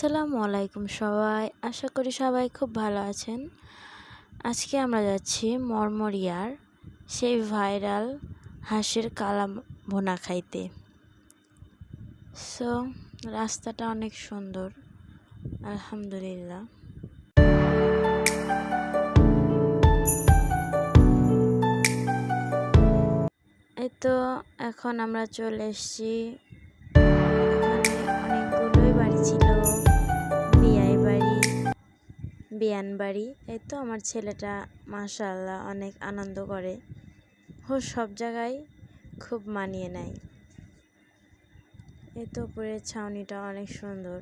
আসসালামু আলাইকুম সবাই, আশা করি সবাই খুব ভালো আছেন। আজকে আমরা যাচ্ছি মরমরিয়ার সেই ভাইরাল হাঁসের কালা ভুনা খাইতে। সো রাস্তাটা অনেক সুন্দর, আলহামদুলিল্লাহ। এই তো এখন আমরা চলে এসেছি। অনেকগুলোই বাড়ি ছিল, বিয়ান বাড়ি। এই তো আমার ছেলেটা মাশাআল্লাহ অনেক আনন্দ করে, ও সব জায়গায় খুব মানিয়ে নেয়। এই তো উপরের ছাউনিটা অনেক সুন্দর।